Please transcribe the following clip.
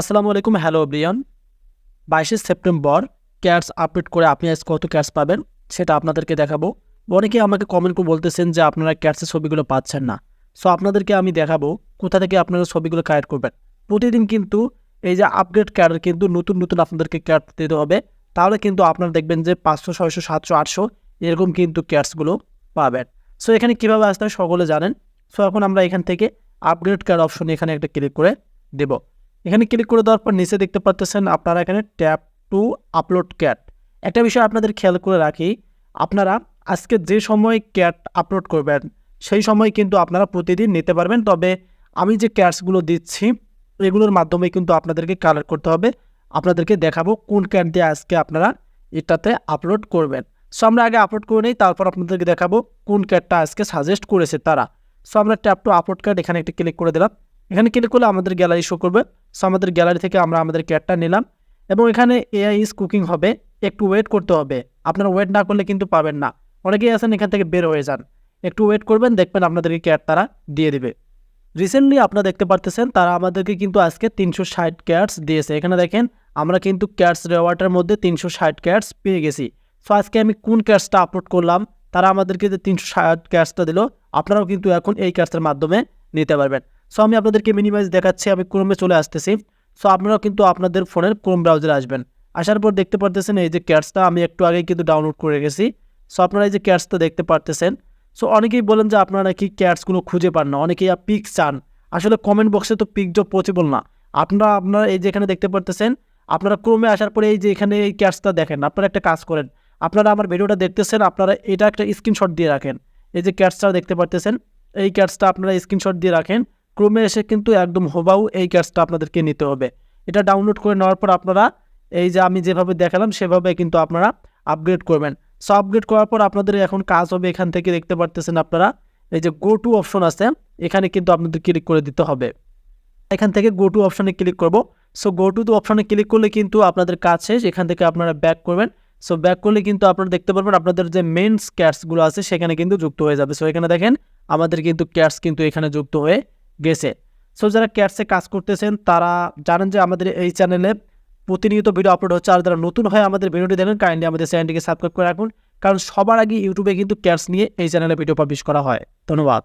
আসসালামু আলাইকুম, hello Brian. 22শে সেপ্টেম্বর ক্যাটস আপডেট করে আপনি আজ কত ক্যাটস পাবেন সেটা আপনাদেরকে দেখাবো। অনেকেই আমাকে কমেন্ট করে বলতেছেন যে আপনারা ক্যাটসের ছবিগুলো পাচ্ছেন না। সো আপনাদেরকে আমি দেখাবো কোথা থেকে আপনারা ছবিগুলো কালেক্ট করবেন। প্রতিদিন কিন্তু এই যে আপডেট ক্যাটের কিন্তু নতুন আপনাদেরকে ক্যাট দিতে হবে। তাহলে কিন্তু আপনারা দেখবেন যে 500, 600, 700, 800 এরকম কিন্তু ক্যাটসগুলো পাবেন। সো এখানে কীভাবে আসতে হয় সকলে জানেন। সো এখন আমরা এখান থেকে আপগ্রেড ক্যাট অপশনে এখানে একটা ক্লিক করে দেব। এখানে ক্লিক করে দেওয়ার পর নিচে দেখতে পাচ্ছেন আপনারা এখানে ট্যাপ টু আপলোড ক্যাট। একটা বিষয় আপনাদের খেয়াল করে রাখি, আপনারা আজকে যে সময় ক্যাট আপলোড করবেন সেই সময় কিন্তু আপনারা প্রতিদিন নিতে পারবেন। তবে আমি যে ক্যাটসগুলো দিচ্ছি এগুলোর মাধ্যমে কিন্তু আপনাদেরকে কালেক্ট করতে হবে। আপনাদেরকে দেখাবো কোন ক্যাট দিয়ে আজকে আপনারা এটাতে আপলোড করবেন। সো আমরা আগে আপলোড করে নিই, তারপর আপনাদেরকে দেখাবো কোন ক্যাটটা আজকে সাজেস্ট করেছে তারা। সো আমরা ট্যাপ টু আপলোড ক্যাট এখানে একটা ক্লিক করে দিলাম। এখানে ক্লিক করলে আমাদের গ্যালারি শো করবে। সো আমাদের গ্যালারি থেকে আমরা আমাদের ক্যাটটা নিলাম এবং এখানে এআই ইজ কুকিং হবে, একটু ওয়েট করতে হবে। আপনারা ওয়েট না করলে কিন্তু পাবেন না। অনেকেই আছেন এখান থেকে বের হয়ে যান, একটু ওয়েট করবেন, দেখবেন আপনাদেরকে ক্যাট তারা দিয়ে দিবে। রিসেন্টলি আপনারা দেখতে পারতেছেন তারা আমাদেরকে কিন্তু আজকে 360 ক্যাটস দিয়েছে। এখানে দেখেন আমরা কিন্তু ক্যাটস রেওয়ার্ডের মধ্যে 360 ক্যাটস পেয়ে গেছি। সো আজকে আমি কোন ক্যাটসটা আপলোড করলাম, তারা আমাদেরকে যে 360 ক্যাটসটা দিল, আপনারাও কিন্তু এখন এই ক্যাটসের মাধ্যমে নিতে পারবেন। সো আমি আপনাদেরকে মিনিমাইজ দেখাচ্ছি, আমি ক্রোমে চলে আসতেছি। সো আপনারাও কিন্তু আপনাদের ফোনের ক্রোম ব্রাউজারে আসবেন। আসার পর দেখতে পারতেছেন এই যে ক্যাটসটা আমি একটু আগেই কিন্তু ডাউনলোড করে গেছি। সো আপনারা এই যে ক্যাটসটা দেখতে পারতেছেন। সো অনেকেই বলেন যে আপনারা নাকি ক্যাটসগুলো খুঁজে পান না, অনেকেই পিক চান। আসলে কমেন্ট বক্সে তো পিক জব পসিবল না। আপনারা এই যে এখানে দেখতে পারতেছেন, আপনারা ক্রোমে আসার পরে এই যে এখানে এই ক্যাটসটা দেখেন। আপনারা একটা কাজ করেন, আপনারা আমার ভিডিওটা দেখতেছেন, আপনারা এটা একটা স্ক্রিনশট দিয়ে রাখেন। এই যে ক্যাটসটা দেখতে পারতেছেন, এই ক্যাটসটা আপনারা স্ক্রিনশট দিয়ে রাখেন। ক্রোমে এসে কিন্তু একদম হুবাহু এই ক্যাটসটা আপনাদেরকে নিতে হবে। এটা ডাউনলোড করে নেওয়ার পর আপনারা এই যে আমি যেভাবে দেখালাম সেভাবে কিন্তু আপনারা আপগ্রেড করবেন। সো আপগ্রেড করার পর আপনাদের এখন কাজ হবে, এখান থেকে দেখতে পারতেছেন আপনারা এই যে গো টু অপশন আছে, এখানে কিন্তু আপনাদের ক্লিক করে দিতে হবে। এখান থেকে গো টু অপশনে ক্লিক করব। সো গো টু অপশনে ক্লিক করলে কিন্তু আপনাদের কাজ শেষ। এখান থেকে আপনারা ব্যাক করবেন। সো ব্যাক করলে কিন্তু আপনারা দেখতে পারবেন আপনাদের যে মেন ক্যাটসগুলো আছে সেখানে কিন্তু যুক্ত হয়ে যাবে। সো এখানে দেখেন আমাদের কিন্তু ক্যাটস কিন্তু এখানে যুক্ত হয়ে গেছে। সো যারা ক্যাটসে কাজ করতেছেন তারা জানেন যে আমাদের এই চ্যানেলে প্রতিনিয়ত ভিডিও আপলোড হচ্ছে। আর যারা নতুন হয় আমাদের ভিডিওটি দেখেন, কাইন্ডলি আমাদের চ্যানেলটিকে সাবস্ক্রাইব করে রাখুন, কারণ সবার আগে ইউটিউবে কিন্তু ক্যাটস নিয়ে এই চ্যানেলে ভিডিও পাবলিশ করা হয়। ধন্যবাদ।